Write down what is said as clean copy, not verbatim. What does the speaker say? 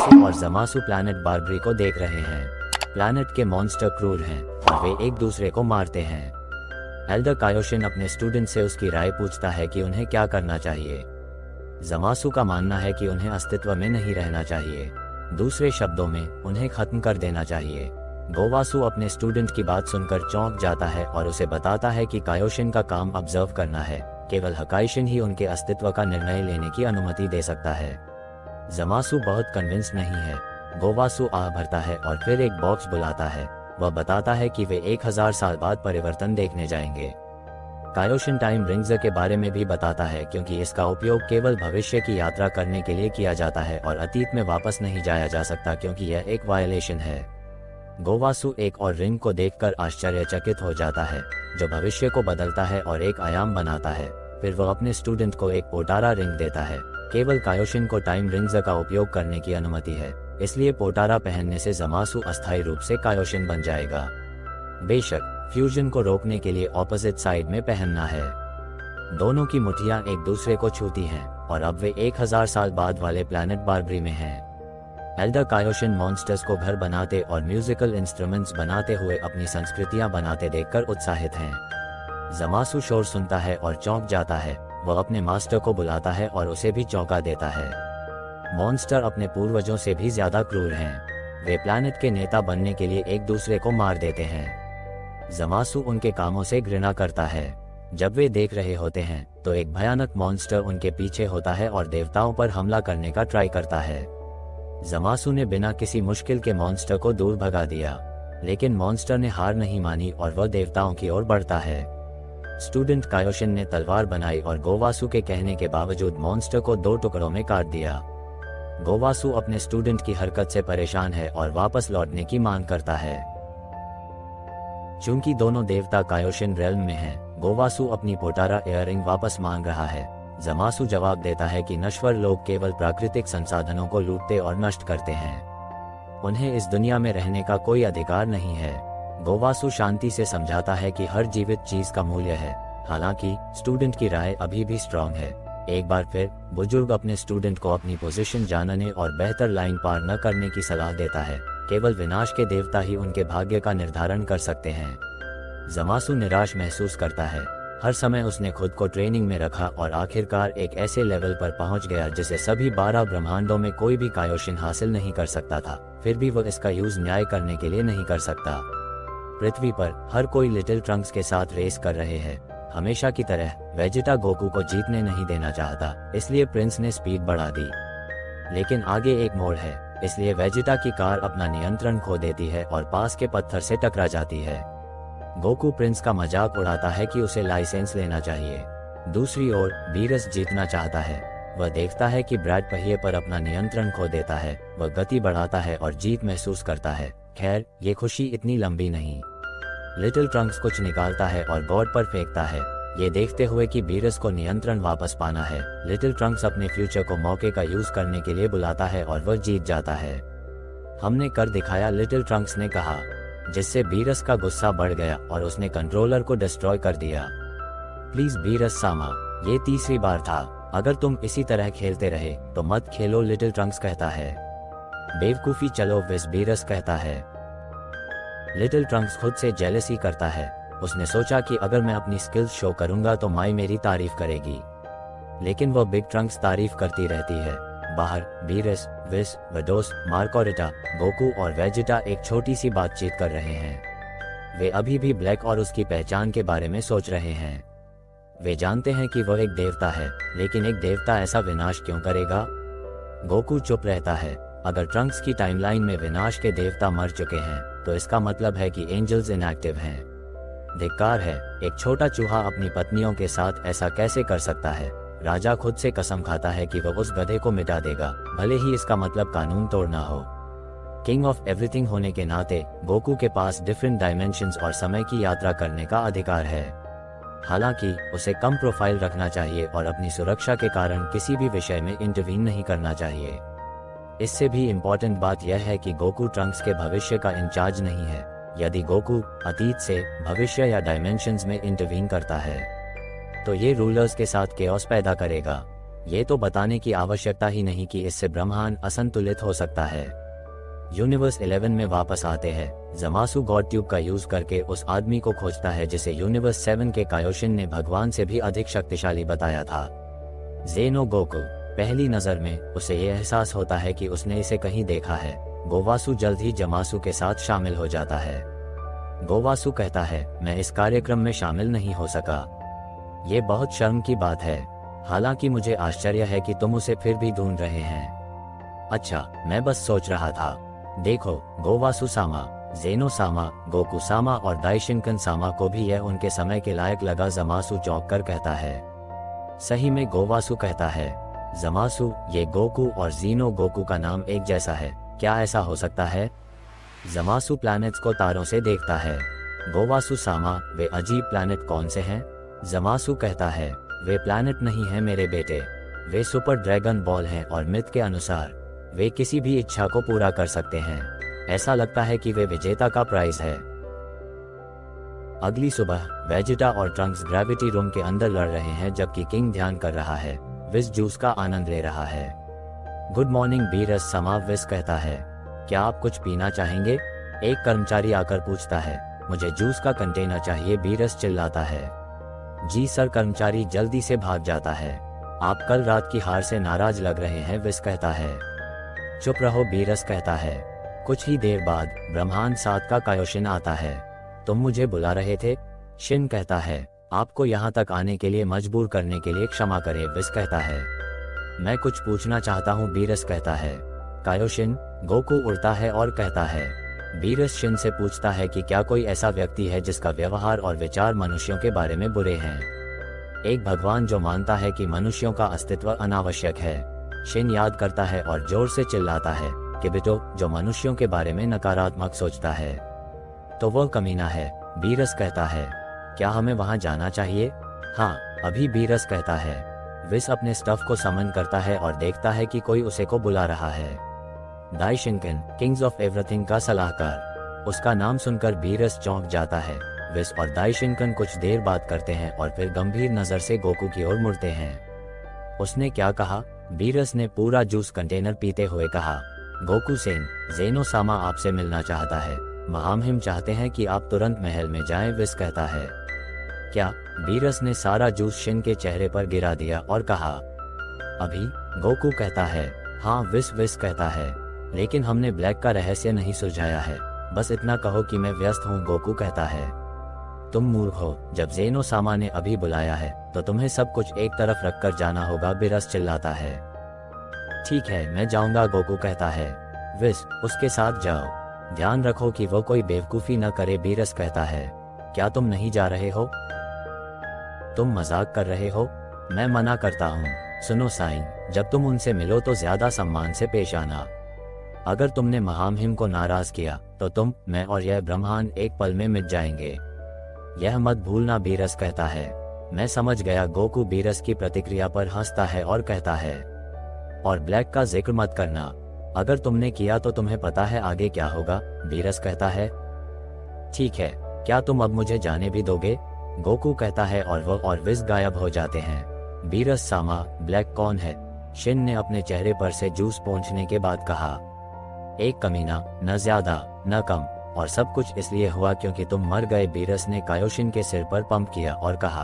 गोवासु और जमासु planet Barbary को देख रहे हैं। प्लैनेट के मॉन्स्टर क्रूर हैं और वे एक दूसरे को मारते हैं। एल्डर कायोशिन अपने स्टूडेंट से उसकी राय पूछता है कि उन्हें क्या करना चाहिए। जमासु का मानना है कि उन्हें अस्तित्व में नहीं रहना चाहिए, दूसरे शब्दों में उन्हें खत्म कर देना चाहिए। गोवासु अपने स्टूडेंट की बात सुनकर चौंक जाता है और उसे बताता है कि कायोशिन का काम ऑब्जर्व करना है, केवल हकाइशिन ही उनके अस्तित्व का निर्णय लेने की अनुमति दे सकता है। जमासु बहुत कन्विंस नहीं है। गोवासु आह भरता है और फिर एक बॉक्स बुलाता है। वह बताता है कि वे 1000 साल बाद परिवर्तन देखने जाएंगे। कायोशिन टाइम रिंग्स के बारे में भी बताता है, क्योंकि इसका उपयोग केवल भविष्य की यात्रा करने के लिए किया जाता है और अतीत में वापस नहीं जाया जा सकता, क्योंकि यह एक वायलेशन है। गोवासु एक और रिंग को देखकर आश्चर्यचकित हो जाता है, जो भविष्य को बदलता है और एक आयाम बनाता है। फिर वह अपने स्टूडेंट को एक पोटारा रिंग देता है। केवल कायोशिन को टाइम रिंग्स का उपयोग करने की अनुमति है, इसलिए पोटारा पहनने से जमासु अस्थायी रूप से कायोशिन बन जाएगा। बेशक फ्यूजन को रोकने के लिए ऑपोजिट साइड में पहनना है। दोनों की मुठ्ठियां एक दूसरे को छूती हैं और अब वे 1000 साल बाद वाले प्लैनेट बार्बरी में हैं। एल्डर कायोशिन मॉन्स्टर्स को घर बनाते और म्यूजिकल इंस्ट्रूमेंट्स बनाते हुए अपनी संस्कृतियां बनाते देखकर उत्साहित हैं। जमासु शोर सुनता है और चौंक जाता है। वह अपने मास्टर को बुलाता है और उसे भी चौंका देता है। मॉन्स्टर अपने पूर्वजों से भी ज्यादा क्रूर हैं। वे प्लैनेट के नेता बनने के लिए एक दूसरे को मार देते हैं। जमासु उनके कामों से घृणा करता है। जब वे देख रहे होते हैं तो एक भयानक मॉन्स्टर उनके पीछे होता है और देवताओं पर हमला करने का ट्राई करता है। जमासु ने बिना किसी मुश्किल के मॉन्स्टर को दूर भगा दिया, लेकिन मॉन्स्टर ने हार नहीं मानी और वह देवताओं की ओर बढ़ता है। स्टूडेंट कायोशिन ने तलवार बनाई और गोवासु के कहने के बावजूद मॉन्स्टर को 2 टुकड़ों में काट दिया। गोवासु अपने स्टूडेंट की हरकत से परेशान है और वापस लौटने की मांग करता है। चूंकि दोनों देवता कायोशिन रेल्म में हैं, गोवासु अपनी पोटारा इयररिंग वापस मांग रहा है। जमासु जवाब देता है कि नश्वर लोग केवल प्राकृतिक संसाधनों को लूटते और नष्ट करते हैं। उन्हें इस दुनिया में रहने का कोई अधिकार नहीं है। गोवासु शांति से समझाता है कि हर जीवित चीज का मूल्य है। हालांकि स्टूडेंट की राय अभी भी स्ट्रांग है। एक बार फिर बुजुर्ग अपने स्टूडेंट को अपनी पोजीशन जानने और बेहतर लाइन पार न करने की सलाह देता है। केवल विनाश के देवता ही उनके भाग्य का निर्धारण कर सकते हैं। जमासु निराश महसूस करता है। हर समय उसने खुद को ट्रेनिंग में रखा और आखिरकार एक ऐसे लेवल पर पहुंच गया जिसे सभी 12 ब्रह्मांडों में कोई भी कायोशिन हासिल नहीं कर सकता था। फिर भी वो इसका यूज न्याय करने के लिए नहीं कर सकता। पृथ्वी पर हर कोई लिटिल ट्रंक्स के साथ रेस कर रहे हैं। हमेशा की तरह वेजिटा गोकू को जीतने नहीं देना चाहता, इसलिए प्रिंस ने स्पीड बढ़ा दी। लेकिन आगे एक मोड़ है, इसलिए वेजिटा की कार अपना नियंत्रण खो देती है और पास के पत्थर से टकरा जाती है। गोकू प्रिंस का मजाक उड़ाता है कि उसे लाइसेंस लेना चाहिए। दूसरी ओर बीरस जीतना चाहता है। वह देखता है कि ब्रैड पहिए पर अपना नियंत्रण खो देता है। वह गति बढ़ाता है और जीत महसूस करता है। खैर, ये खुशी इतनी लंबी नहीं। लिटिल ट्रंक्स कुछ निकालता है और बोर्ड पर फेंकता है, ये देखते हुए कि बीरस को नियंत्रण वापस पाना है। लिटिल ट्रंक्स अपने फ्यूचर को मौके का यूज करने के लिए बुलाता है और वह जीत जाता है। हमने कर दिखाया, लिटिल ट्रंक्स ने कहा, जिससे बीरस का गुस्सा बढ़ गया और उसने कंट्रोलर को डिस्ट्रॉय कर दिया। प्लीज बीरस सामा, ये तीसरी बार था। अगर तुम इसी तरह खेलते रहे तो मत खेलो, लिटिल ट्रंक्स कहता है। बेवकूफी चलो विस, बीरस कहता है। लिटिल ट्रंक्स खुद से जेलसी करता है। उसने सोचा कि अगर मैं अपनी स्किल्स शो करूंगा तो माई मेरी तारीफ करेगी, लेकिन वह बिग ट्रंक्स तारीफ करती रहती है। बाहर बीरस, विस, वेडोस, मार्कोरिटा, गोकू और वेजिटा एक छोटी सी बातचीत कर रहे हैं। वे अभी भी ब्लैक और उसकी पहचान के बारे में सोच रहे हैं। वे जानते हैं कि वह एक देवता है, लेकिन एक देवता ऐसा विनाश क्यों करेगा? गोकू चुप रहता है। अगर ट्रंक्स की टाइमलाइन में विनाश के देवता मर चुके हैं तो इसका मतलब है कि एंजल्स इनएक्टिव हैं। धिक्कार है, एक छोटा चूहा अपनी पत्नियों के साथ ऐसा कैसे कर सकता है? राजा खुद से कसम खाता है कि वह उस गधे को मिटा देगा, भले ही इसका मतलब कानून तोड़ना हो। किंग ऑफ एवरीथिंग होने के नाते गोकू के पास डिफरेंट डायमेंशंस और समय की यात्रा करने का अधिकार है। हालांकि उसे कम प्रोफाइल रखना चाहिए और अपनी सुरक्षा के कारण किसी भी विषय में इंटरवीन नहीं करना चाहिए। इससे भी इम्पोर्टेंट बात यह है कि गोकू ट्रंक्स के भविष्य का इंचार्ज नहीं है। यदि गोकू अतीत से भविष्य या डायमेंशंस में इंटरवीन करता है तो ये रूलर्स के साथ केओस पैदा करेगा। ये तो बताने की आवश्यकता ही नहीं कि इससे ब्रह्मांड असंतुलित हो सकता है। यूनिवर्स 11 में वापस आते हैं। जमासु गॉड ट्यूब का यूज करके उस आदमी को खोजता है जिसे यूनिवर्स 7 के कायोशिन ने भगवान से भी अधिक शक्तिशाली बताया था, ज़ेनो गोकू। पहली नजर में उसे ये एहसास होता है कि उसने इसे कहीं देखा है। गोवासु जल्द ही जमासु के साथ शामिल हो जाता है। गोवासु कहता है, मैं इस कार्यक्रम में शामिल नहीं हो सका। ये बहुत शर्म की बात है, हालांकि मुझे आश्चर्य है कि तुम उसे फिर भी ढूंढ रहे हैं। अच्छा, मैं बस सोच रहा था। देखो, गोवासु सामा, ज़ेनो सामा, गोकू सामा और दाइशिनकन सामा को भी यह उनके समय के लायक लगा। जमासु चौंक कर कहता है। सही में, गोवासु कहता है। जमासु, ये गोकू और ज़ीनो गोकू का नाम एक जैसा है, क्या ऐसा हो सकता है? जमासु प्लैनेट्स को तारों से देखता है। गोवासु सामा, वे अजीब प्लैनेट कौन से हैं? जमासु कहता है, वे प्लैनेट नहीं हैं मेरे बेटे, वे सुपर ड्रैगन बॉल हैं और मिथ के अनुसार वे किसी भी इच्छा को पूरा कर सकते हैं। ऐसा लगता है कि वे विजेता का प्राइज है। अगली सुबह वेजिटा और ट्रंक्स ग्रेविटी रूम के अंदर लड़ रहे हैं जबकि किंग ध्यान कर रहा है। विस जूस का आनंद ले रहा है। गुड मॉर्निंग बीरस समा, विस कहता है। क्या आप कुछ पीना चाहेंगे? एक कर्मचारी आकर पूछता है। मुझे जूस का कंटेनर चाहिए, बीरस चिल्लाता है। जी सर, कर्मचारी जल्दी से भाग जाता है। आप कल रात की हार से नाराज लग रहे हैं, विस कहता है। चुप रहो, बीरस कहता है। कुछ ही देर बाद ब्रह्मांड 7 का कायोशिन आता है। तुम मुझे बुला रहे थे? शिन कहता है। आपको यहाँ तक आने के लिए मजबूर करने के लिए क्षमा करें, विस कहता है। मैं कुछ पूछना चाहता हूँ, बीरस कहता है। कायोशिन, गोकू उड़ता है और कहता है। बीरस शिन से पूछता है कि क्या कोई ऐसा व्यक्ति है जिसका व्यवहार और विचार मनुष्यों के बारे में बुरे हैं। एक भगवान जो मानता है कि मनुष्यों का अस्तित्व अनावश्यक है। शिन याद करता है और जोर से चिल्लाता है कि बिटो, जो मनुष्यों के बारे में नकारात्मक सोचता है तो वह कमीना है। बीरस कहता है, क्या हमें वहां जाना चाहिए? हाँ, अभी, बीरस कहता है। विस अपने स्टफ को समन करता है और देखता है कि कोई उसे को बुला रहा है। दाइशिनकन, किंग्स ऑफ एवरीथिंग का सलाहकार। उसका नाम सुनकर बीरस चौंक जाता है। विस और दाइशिनकन कुछ देर बात करते हैं और फिर गंभीर नजर से गोकू की ओर मुड़ते हैं। उसने क्या कहा? बीरस ने पूरा जूस कंटेनर पीते हुए कहा। गोकू सेन, ज़ेनो सामा आपसे मिलना चाहता है। महामहिम चाहते हैं कि आप तुरंत महल में जाएं, विस कहता है। क्या? बीरस ने सारा जूस शिन के चेहरे पर गिरा दिया और कहा। अभी? गोकू कहता है। हाँ, विस कहता है। लेकिन हमने ब्लैक का रहस्य नहीं सुलझाया है, बस इतना कहो कि मैं व्यस्त हूँ, गोकू कहता है। तुम मूर्ख हो, जब ज़ेनो सामा ने अभी बुलाया है तो तुम्हें सब कुछ एक तरफ रखकर जाना होगा, बीरस चिल्लाता है। ठीक है, मैं जाऊंगा, गोकू कहता है। विस, उसके साथ जाओ, ध्यान रखो कि वो कोई बेवकूफ़ी न करे, बीरस कहता है। क्या तुम नहीं जा रहे हो? तुम मजाक कर रहे हो? मैं मना करता हूँ। सुनो साइन, जब तुम उनसे मिलो तो ज्यादा सम्मान से पेश आना। अगर तुमने महामहिम को नाराज किया तो तुम, मैं और यह ब्रह्मांड एक पल में मिट जाएंगे। यह मत भूलना, बीरस कहता है। मैं समझ गया, गोकू बीरस की प्रतिक्रिया पर हंसता है और कहता है। और ब्लैक का जिक्र मत करना, अगर तुमने किया तो तुम्हें पता है आगे क्या होगा, बीरस कहता है। ठीक है, क्या तुम अब मुझे जाने भी दोगे? गोकू कहता है और वह और विस गायब हो जाते हैं। बीरस सामा, ब्लैक कौन है? शिन ने अपने चेहरे पर से जूस पोंछने के बाद कहा। एक कमीना, न ज्यादा न कम, और सब कुछ इसलिए हुआ क्योंकि तुम मर गए, बीरस ने कायोशिन के सिर पर पंप किया और कहा।